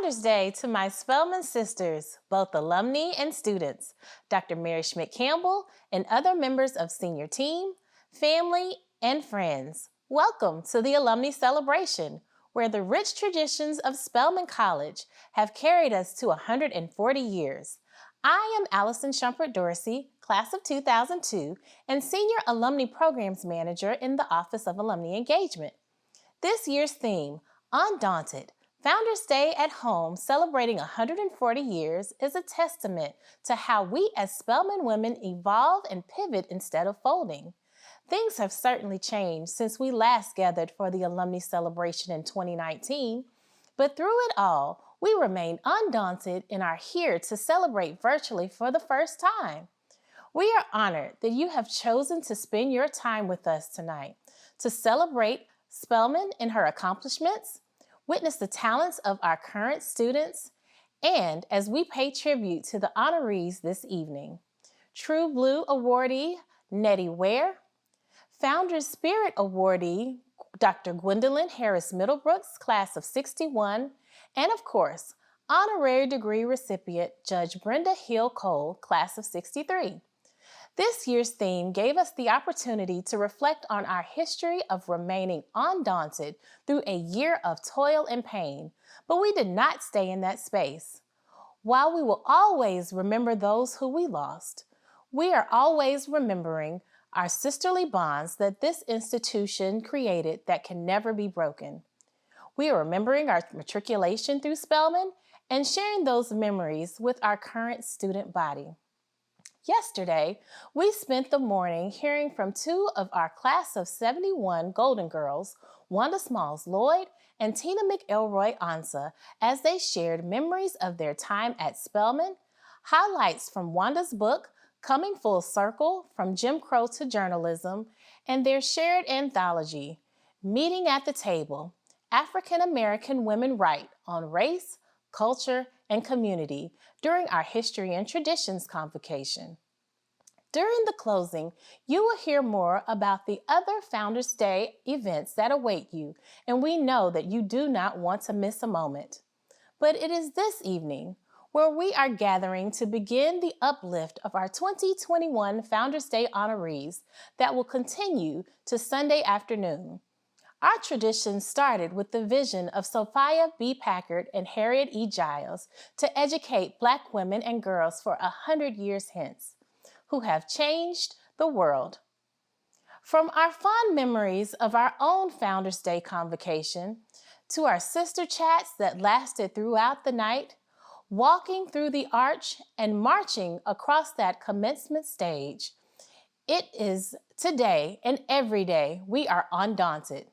Founders Day to my Spelman sisters, both alumni and students, Dr. Mary Schmidt-Campbell, and other members of senior team, family, and friends. Welcome to the Alumni Celebration, where the rich traditions of Spelman College have carried us to 140 years. I am Allison Shumpert Dorsey, class of 2002, and Senior Alumni Programs Manager in the Office of Alumni Engagement. This year's theme, Undaunted, Founders Day at Home celebrating 140 years, is a testament to how we as Spelman women evolve and pivot instead of folding. Things have certainly changed since we last gathered for the Alumni Celebration in 2019, but through it all, we remain undaunted and are here to celebrate virtually for the first time. We are honored that you have chosen to spend your time with us tonight to celebrate Spelman and her accomplishments, witness the talents of our current students, and as we pay tribute to the honorees this evening, True Blue awardee Nettie Ware, Founders Spirit awardee Dr. Gwendolyn Harris Middlebrooks, class of 61, and of course, honorary degree recipient Judge Brenda Hill Cole, class of 63. This year's theme gave us the opportunity to reflect on our history of remaining undaunted through a year of toil and pain, but we did not stay in that space. While we will always remember those who we lost, we are always remembering our sisterly bonds that this institution created that can never be broken. We are remembering our matriculation through Spelman and sharing those memories with our current student body. Yesterday, we spent the morning hearing from two of our class of 71 Golden Girls, Wanda Smalls Lloyd and Tina McElroy Ansa, as they shared memories of their time at Spelman, highlights from Wanda's book, Coming Full Circle, From Jim Crow to Journalism, and their shared anthology, Meeting at the Table, African American Women Write on Race, Culture, and Community during our History and Traditions convocation. During the closing, you will hear more about the other Founders Day events that await you, and we know that you do not want to miss a moment. But it is this evening where we are gathering to begin the uplift of our 2021 Founders Day honorees that will continue to Sunday afternoon. Our tradition started with the vision of Sophia B. Packard and Harriet E. Giles to educate Black women and girls for 100 years hence, who have changed the world. From our fond memories of our own Founders Day convocation to our sister chats that lasted throughout the night, walking through the arch and marching across that commencement stage, it is today and every day we are undaunted.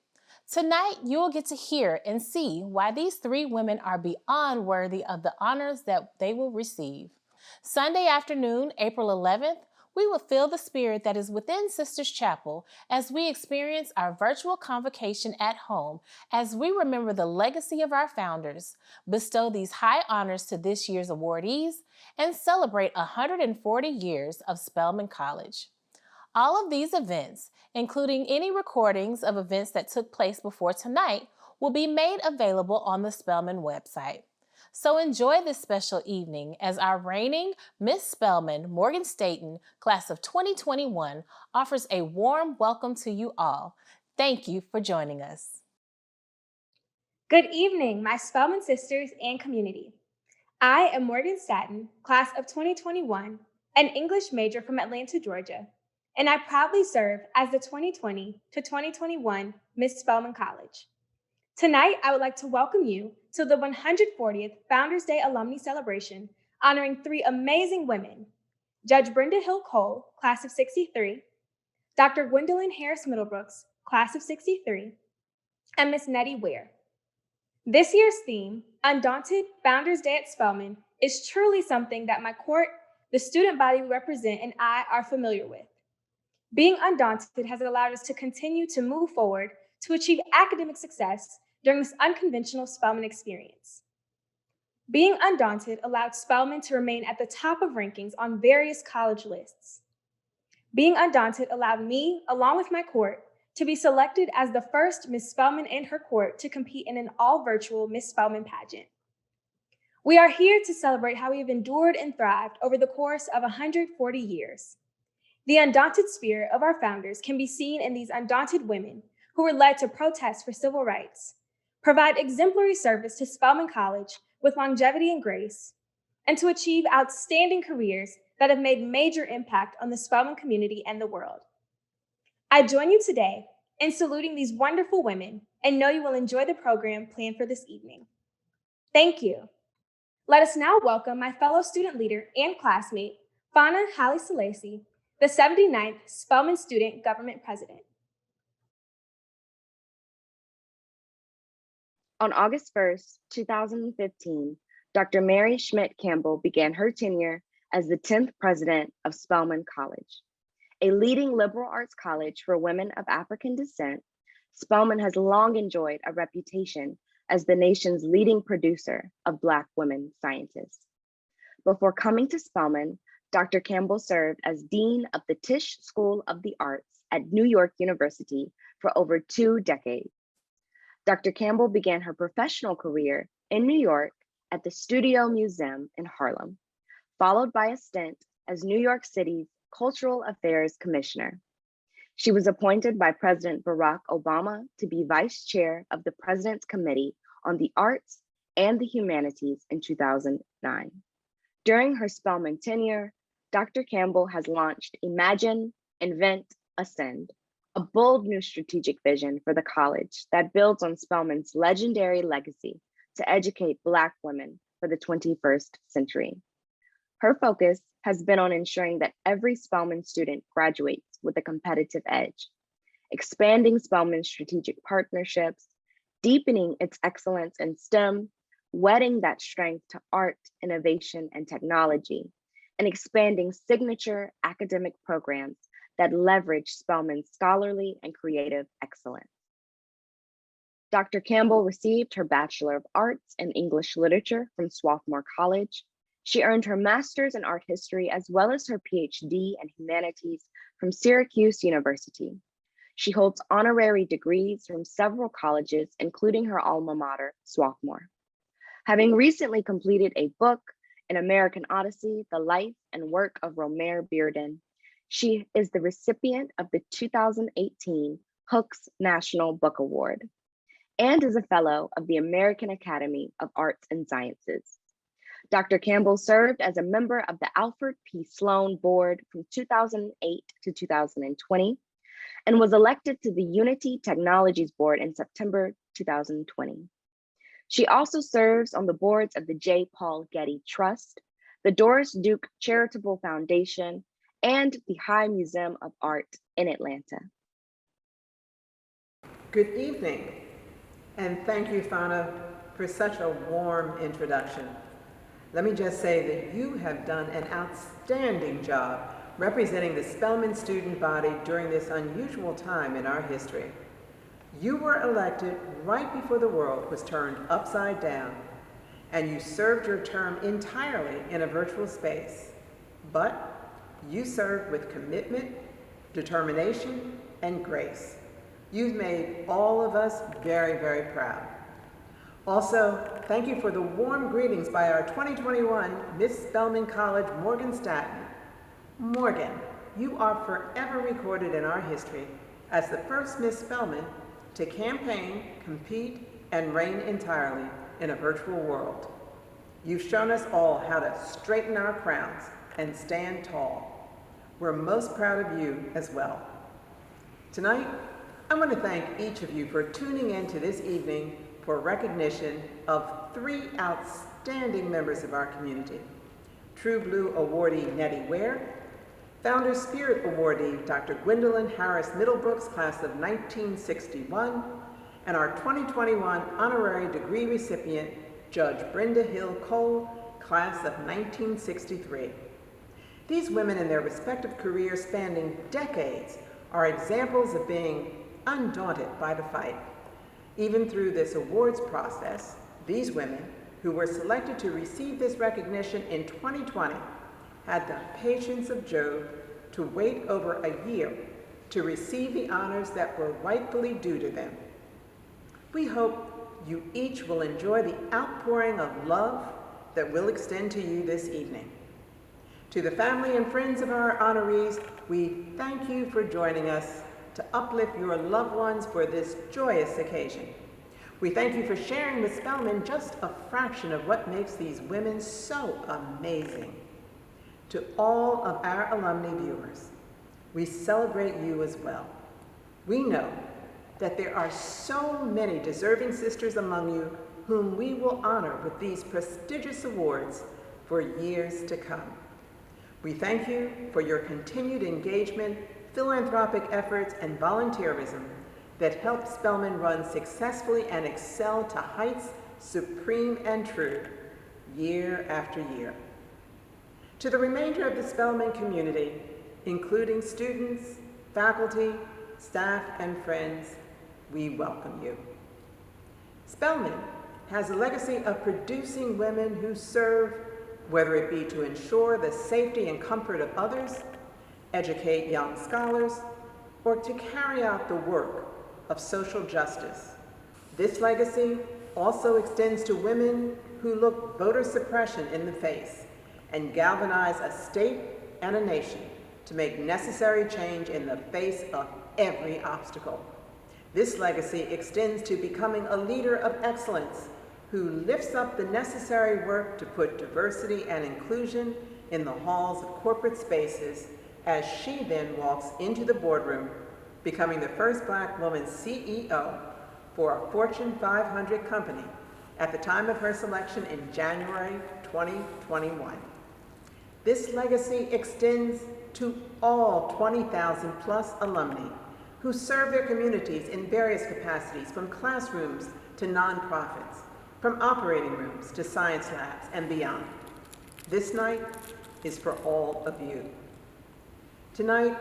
Tonight, you will get to hear and see why these three women are beyond worthy of the honors that they will receive. Sunday afternoon, April 11th, we will feel the spirit that is within Sisters Chapel as we experience our virtual convocation at home as we remember the legacy of our founders, bestow these high honors to this year's awardees, and celebrate 140 years of Spelman College. All of these events, including any recordings of events that took place before tonight, will be made available on the Spelman website. So enjoy this special evening as our reigning Miss Spelman, Morgan Staten, class of 2021, offers a warm welcome to you all. Thank you for joining us. Good evening, my Spelman sisters and community. I am Morgan Staten, class of 2021, an English major from Atlanta, Georgia, and I proudly serve as the 2020 to 2021 Miss Spelman College. Tonight, I would like to welcome you to the 140th Founders Day Alumni Celebration, honoring three amazing women, Judge Brenda Hill Cole, class of 63, Dr. Gwendolyn Harris Middlebrooks, class of 63, and Miss Nettie Ware. This year's theme, Undaunted Founders Day at Spelman, is truly something that my court, the student body we represent, and I are familiar with. Being undaunted has allowed us to continue to move forward to achieve academic success during this unconventional Spelman experience. Being undaunted allowed Spelman to remain at the top of rankings on various college lists. Being undaunted allowed me, along with my court, to be selected as the first Miss Spelman and her court to compete in an all-virtual Miss Spelman pageant. We are here to celebrate how we have endured and thrived over the course of 140 years. The undaunted spirit of our founders can be seen in these undaunted women who were led to protest for civil rights, provide exemplary service to Spelman College with longevity and grace, and to achieve outstanding careers that have made major impact on the Spelman community and the world. I join you today in saluting these wonderful women and know you will enjoy the program planned for this evening. Thank you. Let us now welcome my fellow student leader and classmate, Fana Hallie Salesi, the 79th Spelman Student Government President. On August 1st, 2015, Dr. Mary Schmidt Campbell began her tenure as the 10th president of Spelman College. A leading liberal arts college for women of African descent, Spelman has long enjoyed a reputation as the nation's leading producer of Black women scientists. Before coming to Spelman, Dr. Campbell served as Dean of the Tisch School of the Arts at New York University for over 2 decades. Dr. Campbell began her professional career in New York at the Studio Museum in Harlem, followed by a stint as New York City's Cultural Affairs Commissioner. She was appointed by President Barack Obama to be Vice Chair of the President's Committee on the Arts and the Humanities in 2009. During her Spelman tenure, Dr. Campbell has launched Imagine, Invent, Ascend, a bold new strategic vision for the college that builds on Spelman's legendary legacy to educate Black women for the 21st century. Her focus has been on ensuring that every Spelman student graduates with a competitive edge, expanding Spelman's strategic partnerships, deepening its excellence in STEM, wedding that strength to art, innovation, and technology, and expanding signature academic programs that leverage Spelman's scholarly and creative excellence. Dr. Campbell received her Bachelor of Arts in English Literature from Swarthmore College. She earned her Master's in Art History as well as her PhD in Humanities from Syracuse University. She holds honorary degrees from several colleges, including her alma mater, Swarthmore. Having recently completed a book, An American Odyssey, The Life and Work of Romare Bearden, she is the recipient of the 2018 Hooks National Book Award and is a fellow of the American Academy of Arts and Sciences. Dr. Campbell served as a member of the Alfred P. Sloan Board from 2008 to 2020 and was elected to the Unity Technologies Board in September 2020. She also serves on the boards of the J. Paul Getty Trust, the Doris Duke Charitable Foundation, and the High Museum of Art in Atlanta. Good evening, and thank you, Fana, for such a warm introduction. Let me just say that you have done an outstanding job representing the Spelman student body during this unusual time in our history. You were elected right before the world was turned upside down, and you served your term entirely in a virtual space. But you served with commitment, determination, and grace. You've made all of us very, very proud. Also, thank you for the warm greetings by our 2021 Miss Spelman College, Morgan Staton. Morgan, you are forever recorded in our history as the first Miss Spelman to campaign, compete, and reign entirely in a virtual world. You've shown us all how to straighten our crowns and stand tall. We're most proud of you as well. Tonight, I want to thank each of you for tuning in to this evening for recognition of 3 outstanding members of our community. True Blue awardee Nettie Ware, Founder Spirit awardee Dr. Gwendolyn Harris Middlebrooks, class of 1961, and our 2021 honorary degree recipient, Judge Brenda Hill Cole, class of 1963. These women in their respective careers spanning decades are examples of being undaunted by the fight. Even through this awards process, these women, who were selected to receive this recognition in 2020, had the patience of Job to wait over a year to receive the honors that were rightfully due to them. We hope you each will enjoy the outpouring of love, that we'll extend to you this evening. To the family and friends of our honorees, we thank you for joining us to uplift your loved ones for this joyous occasion. We thank you for sharing with Spelman just a fraction of what makes these women so amazing. To all of our alumni viewers, we celebrate you as well. We know that there are so many deserving sisters among you whom we will honor with these prestigious awards for years to come. We thank you for your continued engagement, philanthropic efforts, and volunteerism that help Spelman run successfully and excel to heights supreme and true year after year. To the remainder of the Spelman community, including students, faculty, staff, and friends, we welcome you. Spelman has a legacy of producing women who serve, whether it be to ensure the safety and comfort of others, educate young scholars, or to carry out the work of social justice. This legacy also extends to women who look voter suppression in the face and galvanize a state and a nation to make necessary change in the face of every obstacle. This legacy extends to becoming a leader of excellence who lifts up the necessary work to put diversity and inclusion in the halls of corporate spaces as she then walks into the boardroom, becoming the first Black woman CEO for a Fortune 500 company at the time of her selection in January 2021. This legacy extends to all 20,000 plus alumni who serve their communities in various capacities, from classrooms to nonprofits, from operating rooms to science labs and beyond. This night is for all of you. Tonight,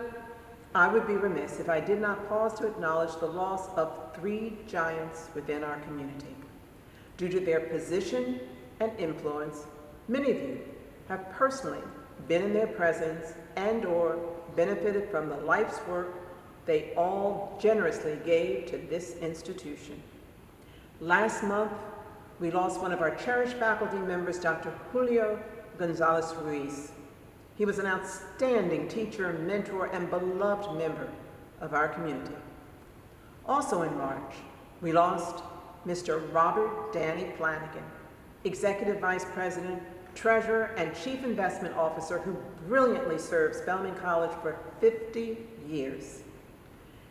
I would be remiss if I did not pause to acknowledge the loss of 3 giants within our community. Due to their position and influence, many of you have personally been in their presence and/or benefited from the life's work they all generously gave to this institution. Last month, we lost one of our cherished faculty members, Dr. Julio Gonzalez Ruiz. He was an outstanding teacher, mentor, and beloved member of our community. Also in March, we lost Mr. Robert Danny Flanagan, Executive Vice President, Treasurer, and Chief Investment Officer who brilliantly served Spelman College for 50 years.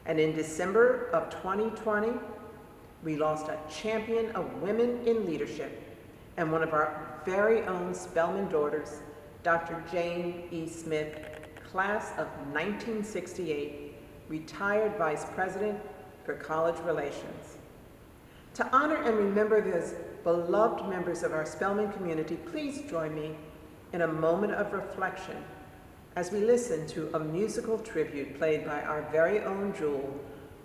And in December of 2020, we lost a champion of women in leadership and one of our very own Spelman daughters, Dr. Jane E. Smith, class of 1968, retired Vice President for College Relations. To honor and remember those beloved members of our Spelman community, please join me in a moment of reflection as we listen to a musical tribute played by our very own jewel,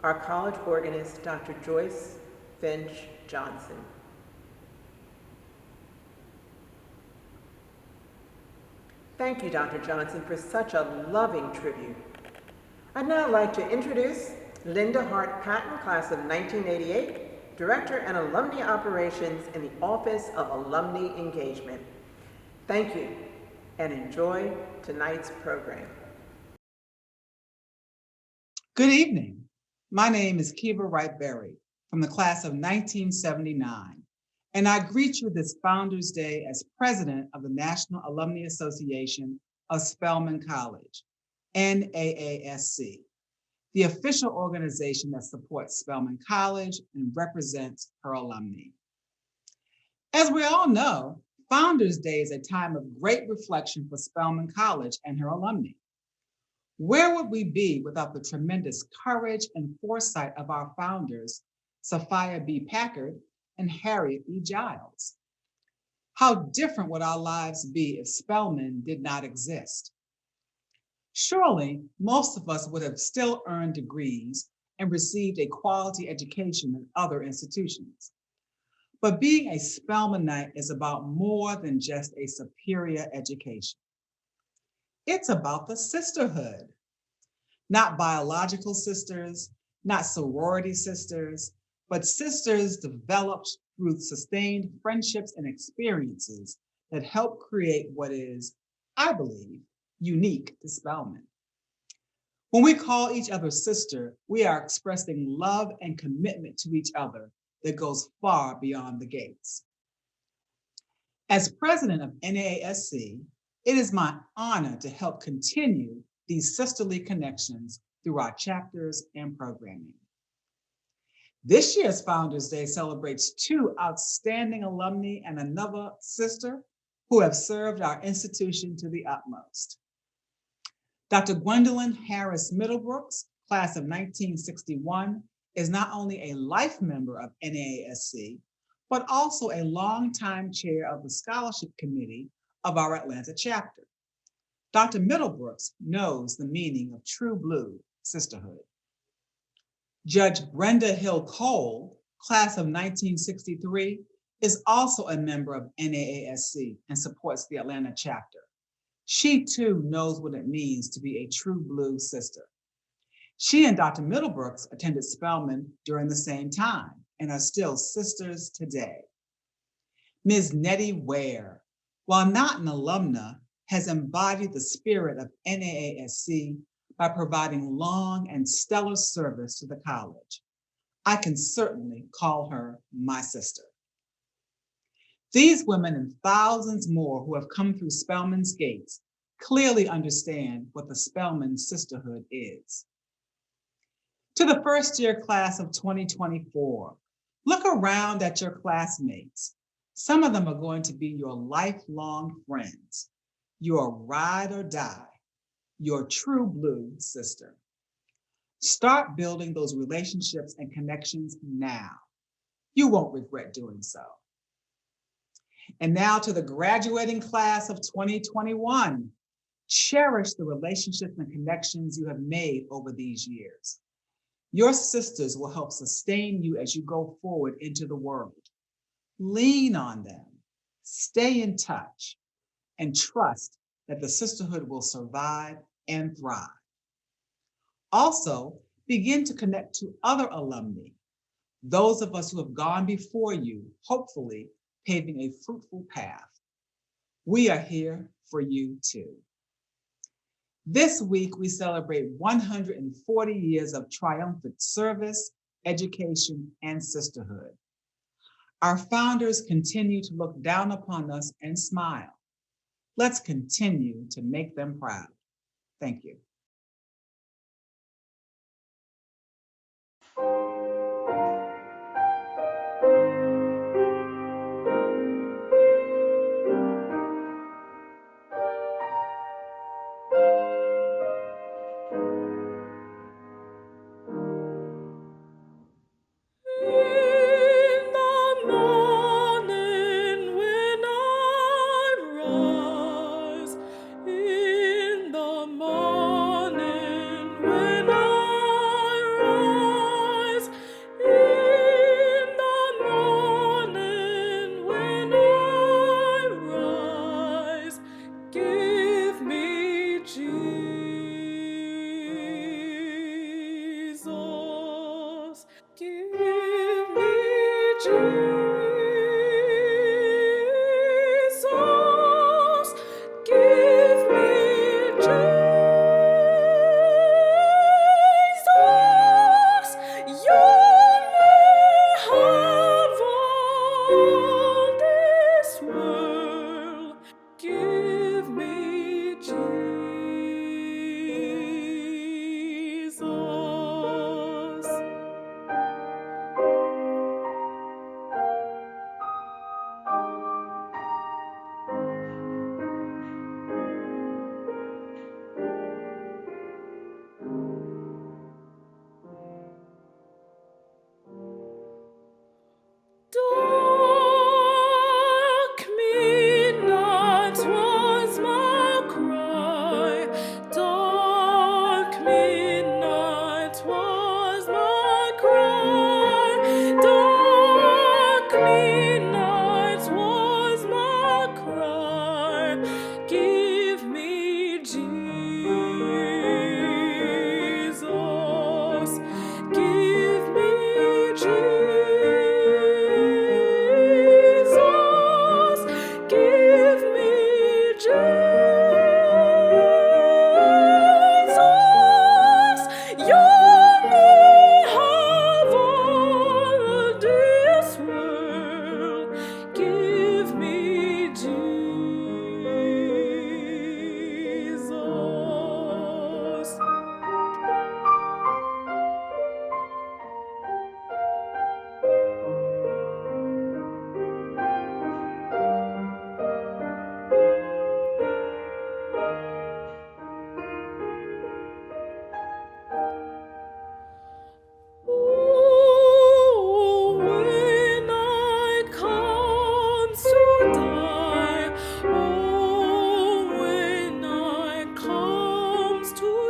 our college organist, Dr. Joyce Finch Johnson. Thank you, Dr. Johnson, for such a loving tribute. I'd now like to introduce Linda Hart Patton, class of 1988, Director and Alumni Operations in the Office of Alumni Engagement. Thank you, and enjoy tonight's program. Good evening. My name is Kiva Wright-Berry from the class of 1979, and I greet you this Founders Day as President of the National Alumni Association of Spelman College, NAASC, the official organization that supports Spelman College and represents her alumni. As we all know, Founders Day is a time of great reflection for Spelman College and her alumni. Where would we be without the tremendous courage and foresight of our founders, Sophia B. Packard and Harriet E. Giles? How different would our lives be if Spelman did not exist? Surely, most of us would have still earned degrees and received a quality education in other institutions. But being a Spelmanite is about more than just a superior education. It's about the sisterhood. Not biological sisters, not sorority sisters, but sisters developed through sustained friendships and experiences that help create what is, I believe, unique to Spelman. When we call each other sister, we are expressing love and commitment to each other that goes far beyond the gates. As president of NAASC, it is my honor to help continue these sisterly connections through our chapters and programming. This year's Founders Day celebrates two outstanding alumni and another sister who have served our institution to the utmost. Dr. Gwendolyn Harris Middlebrooks, class of 1961, is not only a life member of NAASC, but also a longtime chair of the scholarship committee of our Atlanta chapter. Dr. Middlebrooks knows the meaning of true blue sisterhood. Judge Brenda Hill Cole, class of 1963, is also a member of NAASC and supports the Atlanta chapter. She too knows what it means to be a true blue sister. She and Dr. Middlebrooks attended Spelman during the same time and are still sisters today. Ms. Nettie Ware, while not an alumna, has embodied the spirit of NAASC by providing long and stellar service to the college. I can certainly call her my sister. These women and thousands more who have come through Spelman's gates clearly understand what the Spelman sisterhood is. To the first year class of 2024, look around at your classmates. Some of them are going to be your lifelong friends, your ride or die, your true blue sister. Start building those relationships and connections now. You won't regret doing so. And now to the graduating class of 2021. Cherish the relationships and connections you have made over these years. Your sisters will help sustain you as you go forward into the world. Lean on them, stay in touch, and trust that the sisterhood will survive and thrive. Also, begin to connect to other alumni, those of us who have gone before you, hopefully paving a fruitful path. We are here for you too. This week, we celebrate 140 years of triumphant service, education, and sisterhood. Our founders continue to look down upon us and smile. Let's continue to make them proud. Thank you. In the morning when I rise, in the morning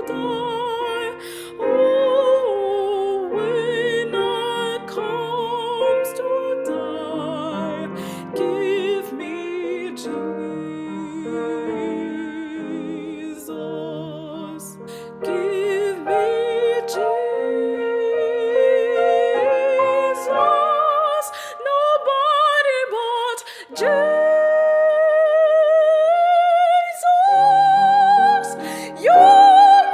die. Oh, when I comes to die, give me Jesus. Give me Jesus. Nobody but Jesus. You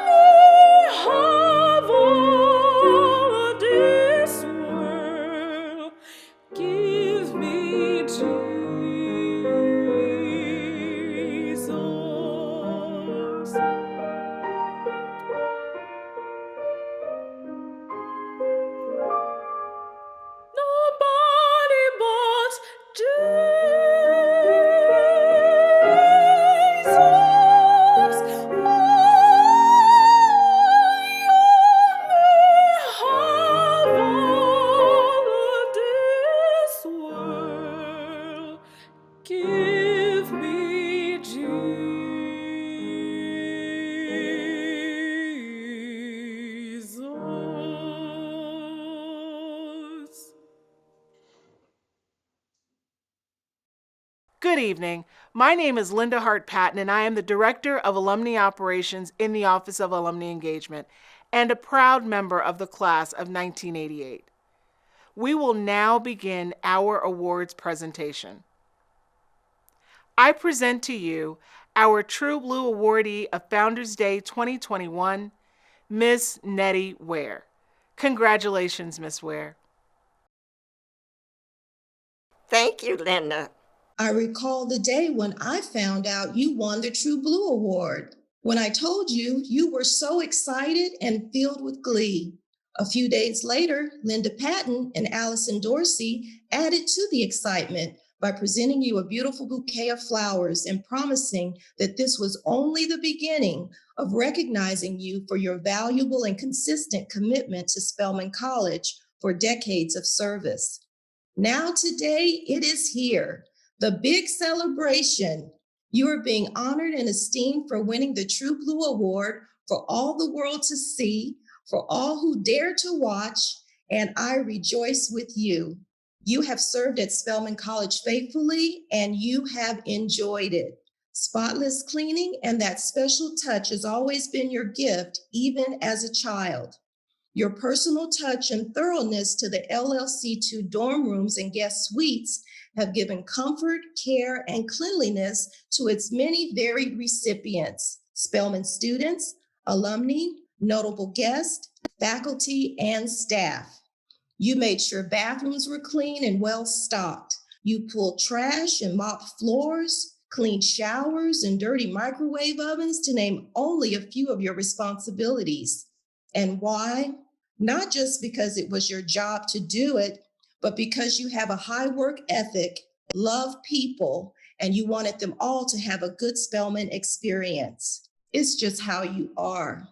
may have all this world. Give me Jesus. Nobody but Jesus. Oh, you may have all this world. Give me Jesus. Good evening. My name is Linda Hart Patton, and I am the Director of Alumni Operations in the Office of Alumni Engagement and a proud member of the class of 1988. We will now begin our awards presentation. I present to you our True Blue awardee of Founders Day 2021, Miss Nettie Ware. Congratulations, Miss Ware. Thank you, Linda. I recall the day when I found out you won the True Blue Award. When I told you, you were so excited and filled with glee. A few days later, Linda Patton and Allison Dorsey added to the excitement by presenting you a beautiful bouquet of flowers and promising that this was only the beginning of recognizing you for your valuable and consistent commitment to Spelman College for decades of service. Now today, it is here. The big celebration. You are being honored and esteemed for winning the True Blue Award for all the world to see, for all who dare to watch, and I rejoice with you. You have served at Spelman College faithfully, and you have enjoyed it. Spotless cleaning and that special touch has always been your gift, even as a child. Your personal touch and thoroughness to the LLC2 dorm rooms and guest suites have given comfort, care, and cleanliness to its many varied recipients, Spelman students, alumni, notable guests, faculty, and staff. You made sure bathrooms were clean and well stocked. You pulled trash and mopped floors, cleaned showers and dirty microwave ovens, to name only a few of your responsibilities. And why? Not just because it was your job to do it, but because you have a high work ethic, love people, and you wanted them all to have a good Spelman experience. It's just how you are.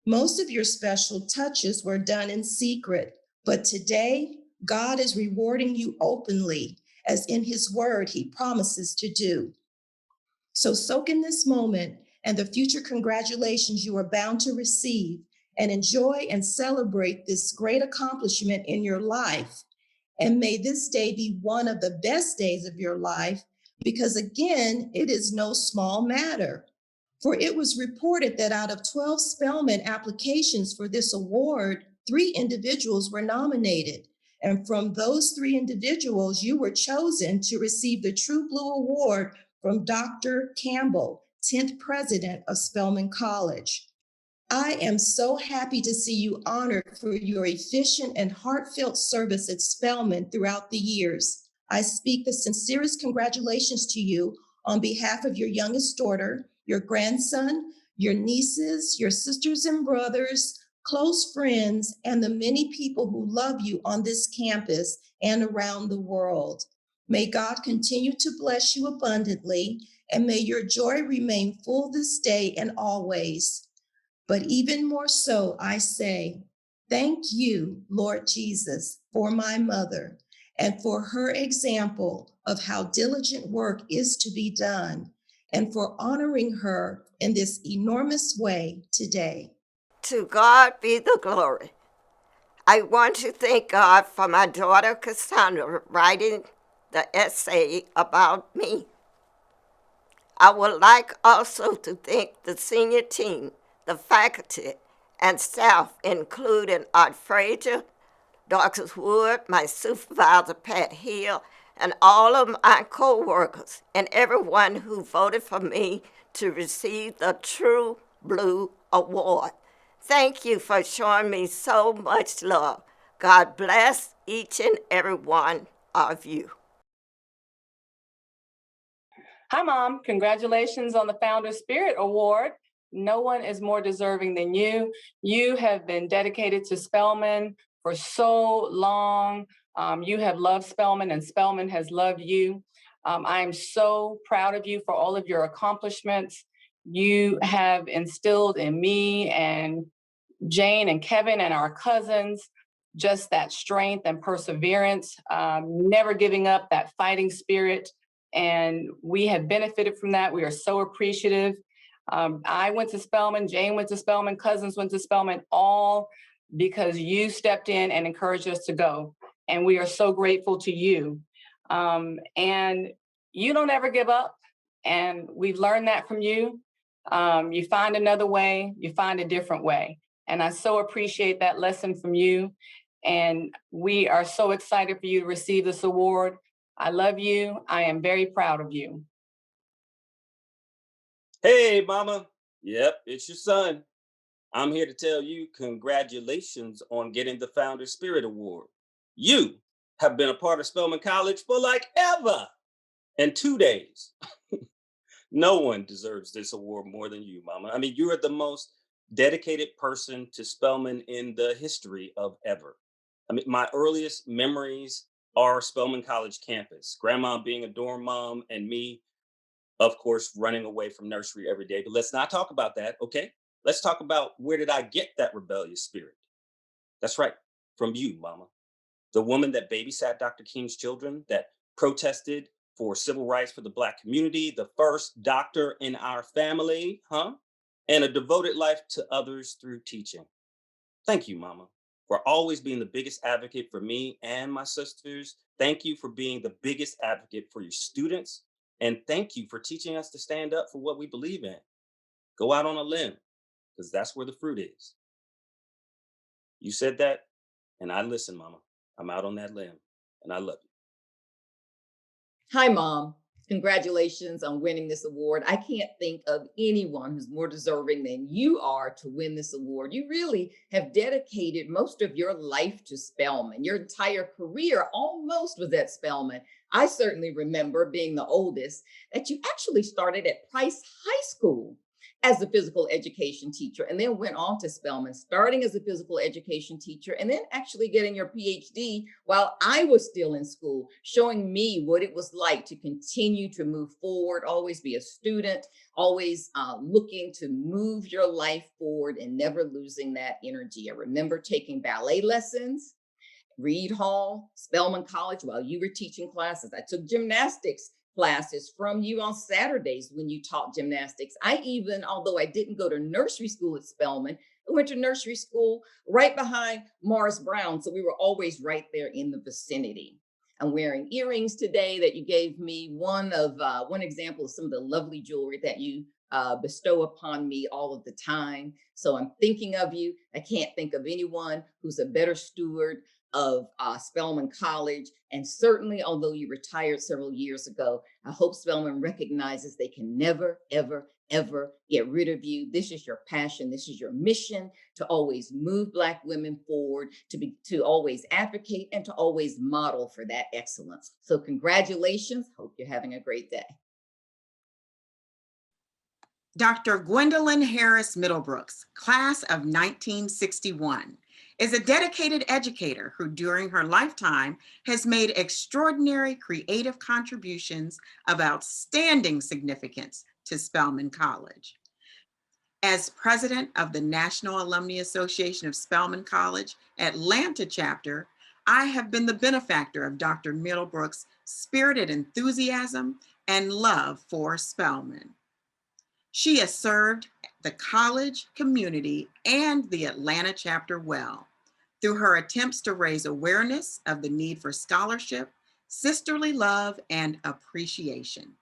Most of your special touches were done in secret, but today, God is rewarding you openly, as in His word He promises to do. So soak in this moment and the future congratulations you are bound to receive, and enjoy and celebrate this great accomplishment in your life. And may this day be one of the best days of your life, because again, it is no small matter. For it was reported that out of 12 Spelman applications for this award, 3 individuals were nominated. And from those 3 individuals, you were chosen to receive the True Blue Award from Dr. Campbell, 10th president of Spelman College. I am so happy to see you honored for your efficient and heartfelt service at Spelman throughout the years. I speak the sincerest congratulations to you on behalf of your youngest daughter, your grandson, your nieces, your sisters and brothers, close friends, and the many people who love you on this campus and around the world. May God continue to bless you abundantly, and may your joy remain full this day and always. But even more so, I say, thank you, Lord Jesus, for my mother and for her example of how diligent work is to be done. and for honoring her in this enormous way today. To God be the glory. I want to thank God for my daughter Cassandra writing the essay about me. I would like also to thank the senior team, the faculty, and staff, including Art Frazier, Dr. Wood, my supervisor, Pat Hill, and all of my co-workers, and everyone who voted for me to receive the True Blue Award. Thank you for showing me so much love. God bless each and every one of you. Hi, Mom. Congratulations on the Founder Spirit Award. No one is more deserving than you. You have been dedicated to Spelman for so long. You have loved Spelman, and Spelman has loved you. I am so proud of you for all of your accomplishments. You have instilled in me and Jane and Kevin and our cousins just that strength and perseverance, never giving up, that fighting spirit. And we have benefited from that. We are so appreciative. I went to Spelman, Jane went to Spelman, cousins went to Spelman, all because you stepped in and encouraged us to go. And we are so grateful to you. And you don't ever give up. And we've learned that from you. You find another way, you find a different way. And I so appreciate that lesson from you. And we are so excited for you to receive this award. I love you. I am very proud of you. Hey, Mama. Yep, it's your son. I'm here to tell you congratulations on getting the Founder Spirit Award. You have been a part of Spelman College for like ever and 2 days. No one deserves this award more than you, Mama. I mean, you are the most dedicated person to Spelman in the history of ever. I mean, my earliest memories are Spelman College campus, Grandma being a dorm mom, and me, of course, running away from nursery every day. But let's not talk about that, okay? Let's talk about where did I get that rebellious spirit? That's right, from you, Mama. The woman that babysat Dr. King's children, that protested for civil rights for the Black community, the first doctor in our family, huh? And a devoted life to others through teaching. Thank you, Mama, for always being the biggest advocate for me and my sisters. Thank you for being the biggest advocate for your students. And thank you for teaching us to stand up for what we believe in. Go out on a limb, because that's where the fruit is. You said that, and I listen, Mama. I'm out on that limb, and I love you. Hi, Mom. Congratulations on winning this award. I can't think of anyone who's more deserving than you are to win this award. You really have dedicated most of your life to Spelman. Your entire career almost was at Spelman. I certainly remember, being the oldest, that you actually started at Price High School as a physical education teacher, and then went on to Spelman, starting as a physical education teacher, and then actually getting your PhD while I was still in school, showing me what it was like to continue to move forward, always be a student, always looking to move your life forward and never losing that energy. I remember taking ballet lessons, Reed Hall, Spelman College, while you were teaching classes. I took gymnastics classes from you on Saturdays when you taught gymnastics. I even, although I didn't go to nursery school at Spelman, I went to nursery school right behind Morris Brown. So we were always right there in the vicinity. I'm wearing earrings today that you gave me. One example of some of the lovely jewelry that you bestow upon me all of the time. So I'm thinking of you. I can't think of anyone who's a better steward of Spelman College. And certainly, although you retired several years ago, I hope Spelman recognizes they can never, ever, ever get rid of you. This is your passion. This is your mission, to always move Black women forward, to always advocate, and to always model for that excellence. So congratulations. Hope you're having a great day. Dr. Gwendolyn Harris Middlebrooks, class of 1961, is a dedicated educator who during her lifetime has made extraordinary creative contributions of outstanding significance to Spelman College. As president of the National Alumni Association of Spelman College Atlanta chapter, I have been the benefactor of Dr. Middlebrooks' spirited enthusiasm and love for Spelman. She has served the college community and the Atlanta chapter well through her attempts to raise awareness of the need for scholarship, sisterly love, and appreciation.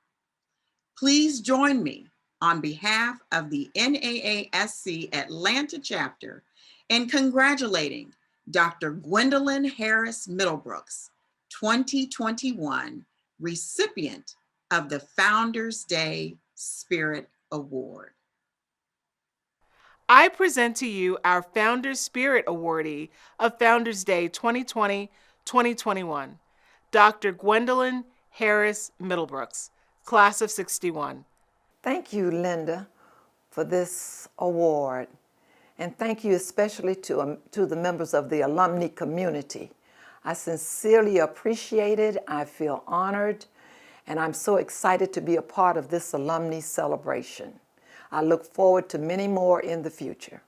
Please join me on behalf of the NAASC Atlanta chapter in congratulating Dr. Gwendolyn Harris Middlebrooks, 2021 recipient of the Founders Day Spirit Award. I present to you our Founders Spirit Awardee of Founders Day 2020-2021, Dr. Gwendolyn Harris Middlebrooks, class of 61. Thank you, Linda, for this award. And thank you especially to the members of the alumni community. I sincerely appreciate it. I feel honored, and I'm so excited to be a part of this alumni celebration. I look forward to many more in the future.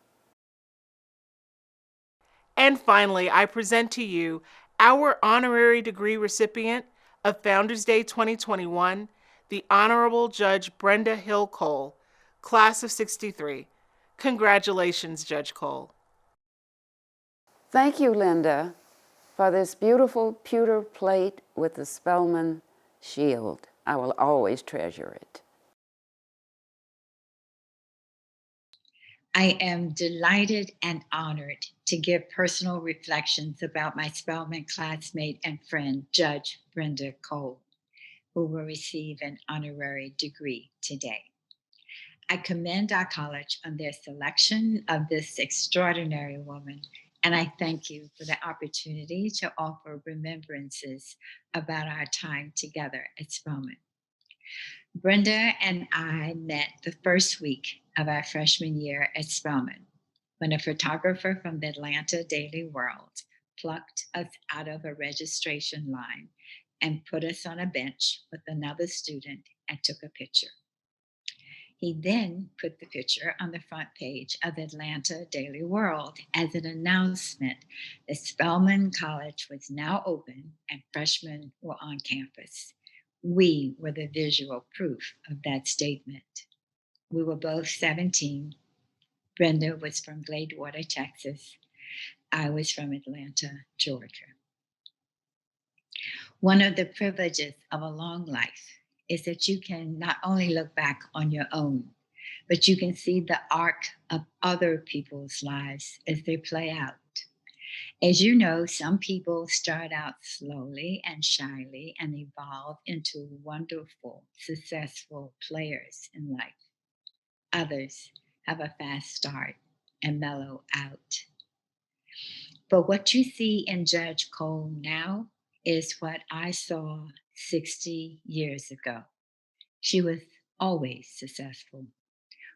And finally, I present to you our honorary degree recipient of Founders Day 2021, the Honorable Judge Brenda Hill Cole, class of 63. Congratulations, Judge Cole. Thank you, Linda, for this beautiful pewter plate with the Spelman shield. I will always treasure it. I am delighted and honored to give personal reflections about my Spelman classmate and friend, Judge Brenda Cole, who will receive an honorary degree today. I commend our college on their selection of this extraordinary woman, and I thank you for the opportunity to offer remembrances about our time together at Spelman. Brenda and I met the first week of our freshman year at Spelman when a photographer from the Atlanta Daily World plucked us out of a registration line and put us on a bench with another student and took a picture. He then put the picture on the front page of the Atlanta Daily World as an announcement that Spelman College was now open and freshmen were on campus. We were the visual proof of that statement. We were both 17. Brenda was from Gladewater, Texas. I was from Atlanta, Georgia. One of the privileges of a long life is that you can not only look back on your own, but you can see the arc of other people's lives as they play out. As you know, some people start out slowly and shyly and evolve into wonderful, successful players in life. Others have a fast start and mellow out. But what you see in Judge Cole now is what I saw 60 years ago. She was always successful.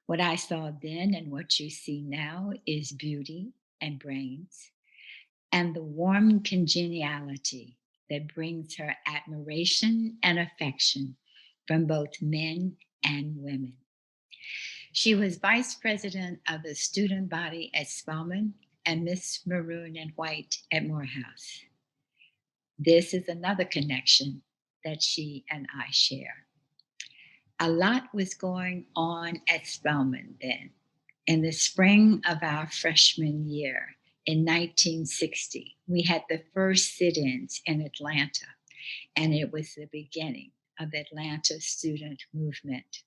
What I saw then and what you see now is beauty and brains and the warm congeniality that brings her admiration and affection from both men and women. She was vice president of the student body at Spelman and Miss Maroon and White at Morehouse. This is another connection that she and I share. A lot was going on at Spelman then. In the spring of our freshman year in 1960, we had the first sit-ins in Atlanta, and it was the beginning of the Atlanta student movement.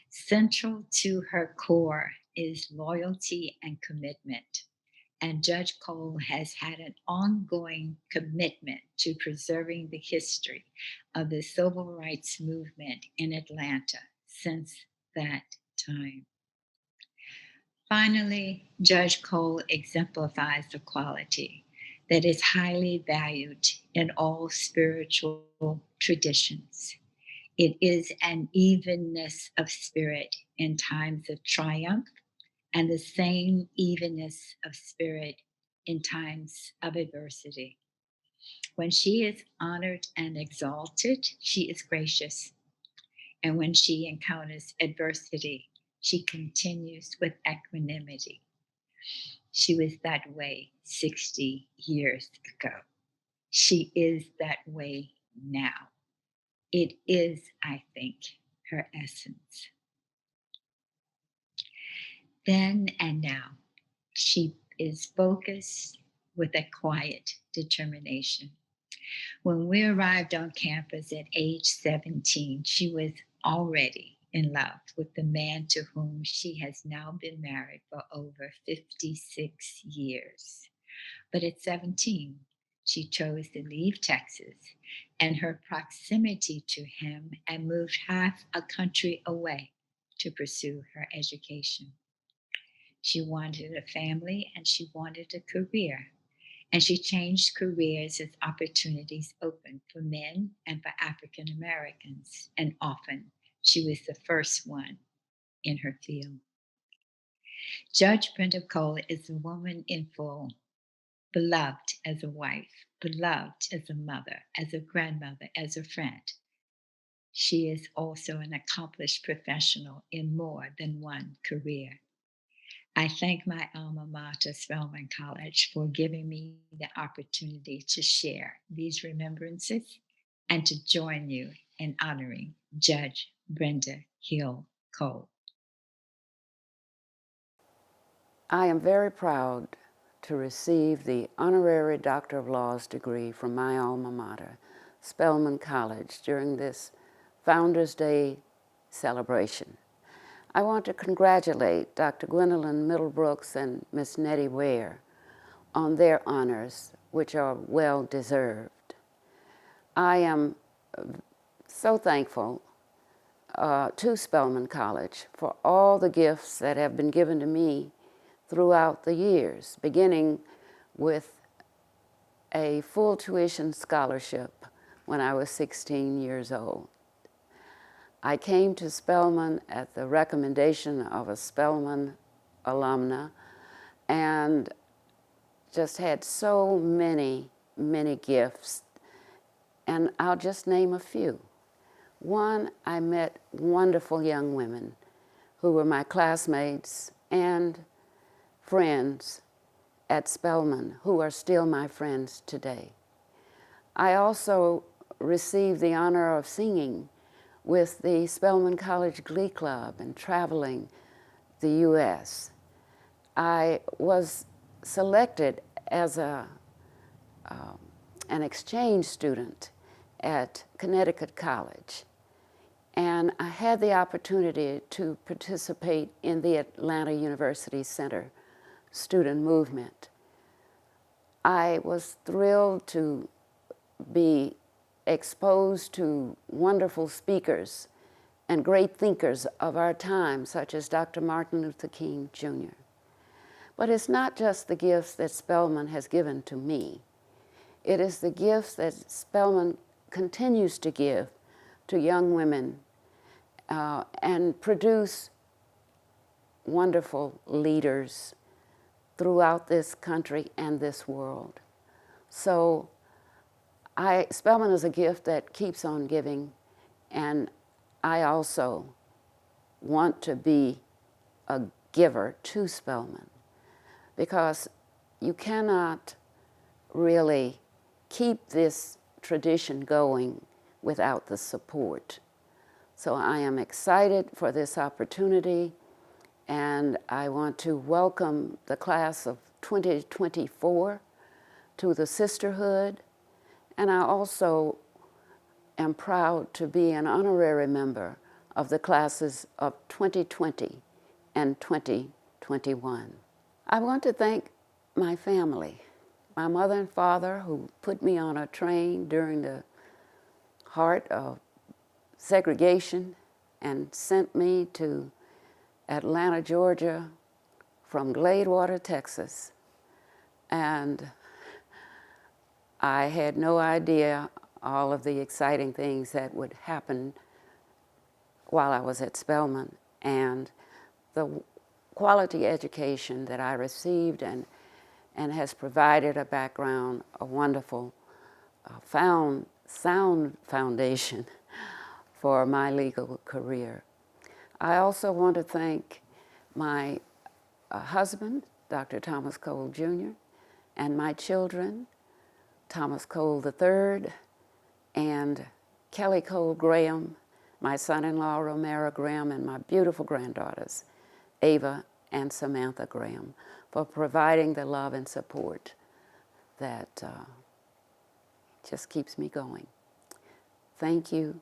Central to her core is loyalty and commitment. And Judge Cole has had an ongoing commitment to preserving the history of the civil rights movement in Atlanta since that time. Finally, Judge Cole exemplifies the quality that is highly valued in all spiritual traditions. It is an evenness of spirit in times of triumph and the same evenness of spirit in times of adversity. When she is honored and exalted, she is gracious. And when she encounters adversity, she continues with equanimity. She was that way 60 years ago. She is that way now. It is, I think, her essence. Then and now, she is focused with a quiet determination. When we arrived on campus at age 17, she was already in love with the man to whom she has now been married for over 56 years. But at 17, she chose to leave Texas and her proximity to him and moved half a country away to pursue her education. She wanted a family and she wanted a career. And she changed careers as opportunities opened for men and for African Americans. And often she was the first one in her field. Judge Brenda Cole is a woman in full, beloved as a wife, beloved as a mother, as a grandmother, as a friend. She is also an accomplished professional in more than one career. I thank my alma mater, Spelman College, for giving me the opportunity to share these remembrances and to join you in honoring Judge Brenda Hill Cole. I am very proud to receive the Honorary Doctor of Laws degree from my alma mater, Spelman College, during this Founders Day celebration. I want to congratulate Dr. Gwendolyn Middlebrooks and Miss Nettie Ware on their honors, which are well deserved. I am so thankful to Spelman College for all the gifts that have been given to me throughout the years, beginning with a full tuition scholarship when I was 16 years old. I came to Spelman at the recommendation of a Spelman alumna and just had so many, many gifts. And I'll just name a few. One, I met wonderful young women who were my classmates and friends at Spelman, who are still my friends today. I also received the honor of singing with the Spelman College Glee Club and traveling the U.S. I was selected as an exchange student at Connecticut College, and I had the opportunity to participate in the Atlanta University Center student movement. I was thrilled to be exposed to wonderful speakers and great thinkers of our time, such as Dr. Martin Luther King, Jr. But it's not just the gifts that Spelman has given to me. It is the gifts that Spelman continues to give to young women and produce wonderful leaders throughout this country and this world. So Spelman is a gift that keeps on giving, and I also want to be a giver to Spelman, because you cannot really keep this tradition going without the support. So I am excited for this opportunity, and I want to welcome the class of 2024 to the sisterhood. And I also am proud to be an honorary member of the classes of 2020 and 2021. I want to thank my family, my mother and father, who put me on a train during the heart of segregation and sent me to Atlanta, Georgia from Gladewater, Texas. And I had no idea all of the exciting things that would happen while I was at Spelman, and the quality education that I received and has provided a background, a wonderful, sound foundation for my legal career. I also want to thank my husband, Dr. Thomas Cole Jr., and my children, Thomas Cole III and Kelly Cole Graham, my son-in-law Romero Graham, and my beautiful granddaughters, Ava and Samantha Graham for providing the love and support that just keeps me going. Thank you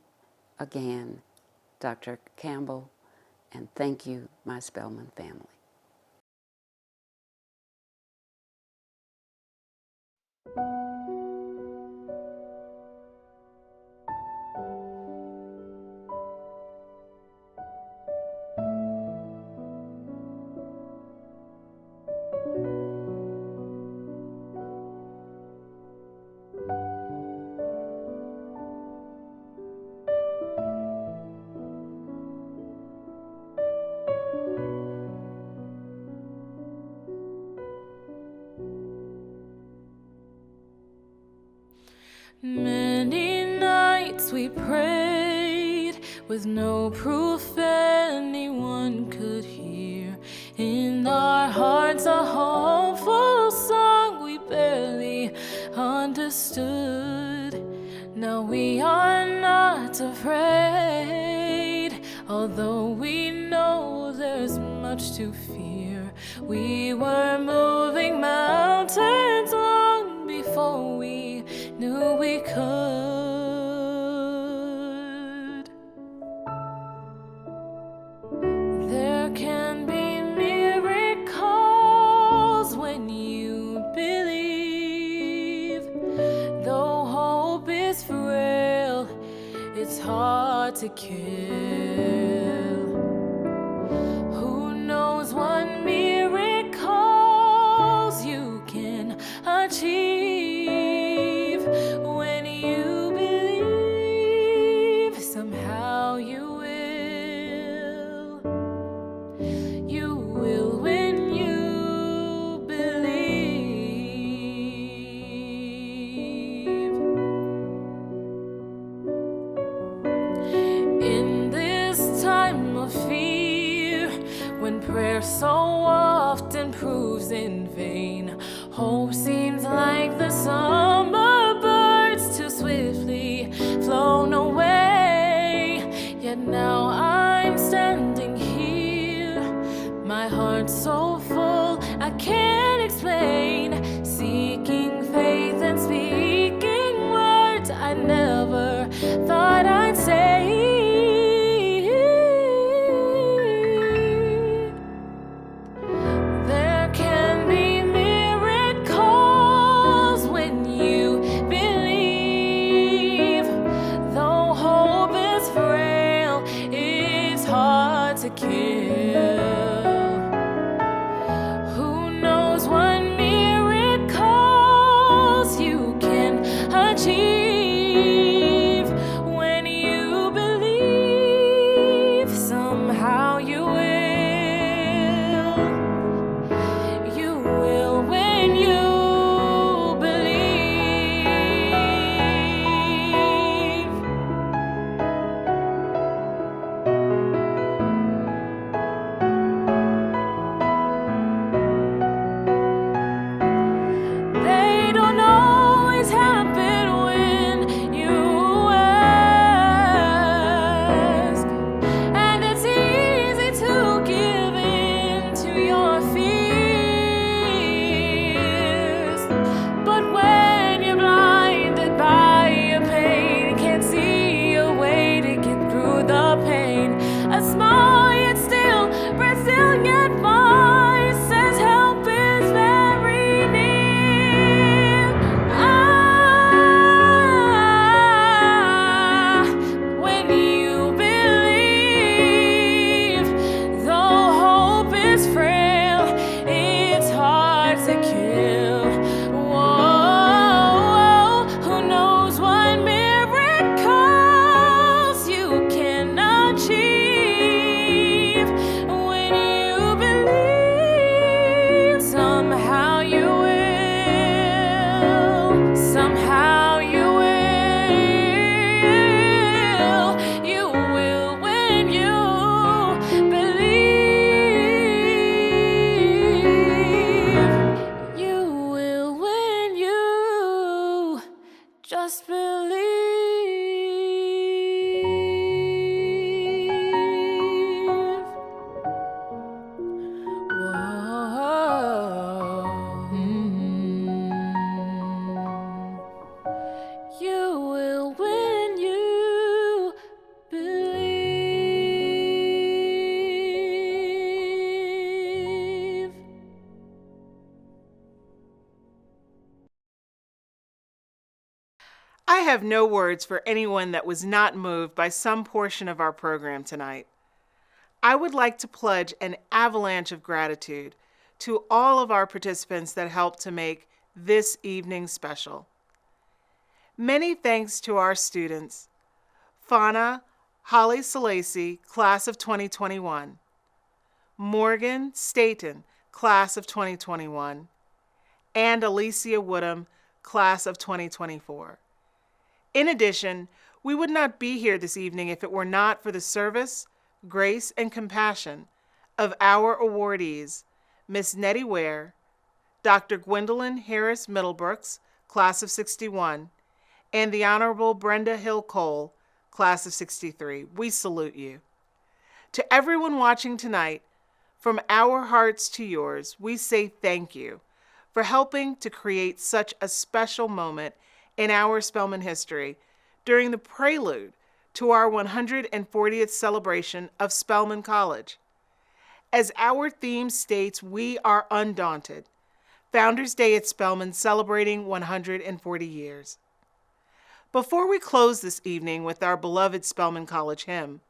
again, Dr. Campbell, and thank you, my Spelman family. Many nights we prayed with no proof anyone could hear. In our hearts a hopeful song we barely understood. Now we are not afraid, although we know there's much to fear. We were moving mountains long before we knew we could. There can be miracles when you believe. Though hope is frail, it's hard to kill. Who knows what miracles you can achieve when you believe. Somehow you will. You will when you believe. In this time of fear, when prayer so often proves in vain, hope seems like the summer birds too swiftly flown away. Yet now I'm standing here, my heart so full I can't explain, seeking faith and speaking words I never thought I'd say. There can be miracles when you believe. Though hope is frail, it's hard to kill. Who knows what miracles you can achieve when you I have no words for anyone that was not moved by some portion of our program tonight. I would like to pledge an avalanche of gratitude to all of our participants that helped to make this evening special. Many thanks to our students, Fauna Holly Salasi, class of 2021, Morgan Staten, class of 2021, and Alicia Woodham, class of 2024. In addition, we would not be here this evening if it were not for the service, grace, and compassion of our awardees, Miss Nettie Ware, Dr. Gwendolyn Harris Middlebrooks, class of 61, and the Honorable Brenda Hill Cole, class of 63. We salute you. To everyone watching tonight, from our hearts to yours, we say thank you for helping to create such a special moment in our Spelman history during the prelude to our 140th celebration of Spelman College. As our theme states, we are undaunted. Founders Day at Spelman celebrating 140 years. Before we close this evening with our beloved Spelman College hymn,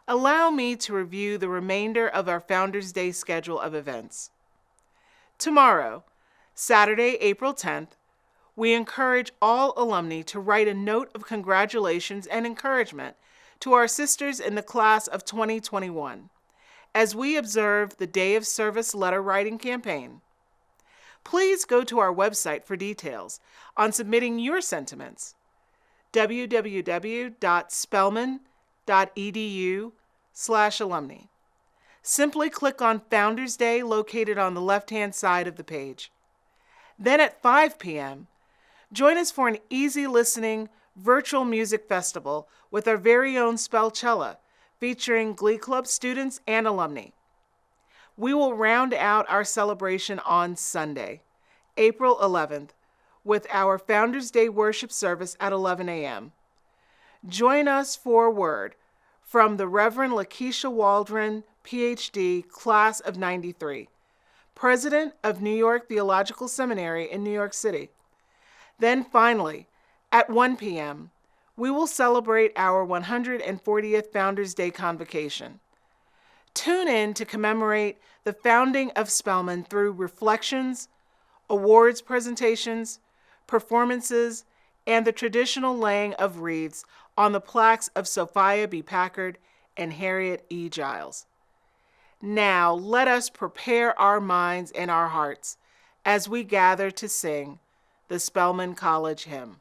allow me to review the remainder of our Founders Day schedule of events. Tomorrow, Saturday, April 10th, we encourage all alumni to write a note of congratulations and encouragement to our sisters in the class of 2021 as we observe the Day of Service letter writing campaign. Please go to our website for details on submitting your sentiments, www.spelman.edu/alumni. Simply click on Founders Day located on the left-hand side of the page. Then at 5 p.m., join us for an easy listening virtual music festival with our very own Spellcella, featuring Glee Club students and alumni. We will round out our celebration on Sunday, April 11th, with our Founders Day worship service at 11 a.m. Join us for a word from the Reverend Lakeisha Waldron, PhD, class of 93, President of New York Theological Seminary in New York City. Then finally, at 1 p.m., we will celebrate our 140th Founders Day Convocation. Tune in to commemorate the founding of Spelman through reflections, awards presentations, performances, and the traditional laying of wreaths on the plaques of Sophia B. Packard and Harriet E. Giles. Now let us prepare our minds and our hearts as we gather to sing the Spelman College hymn.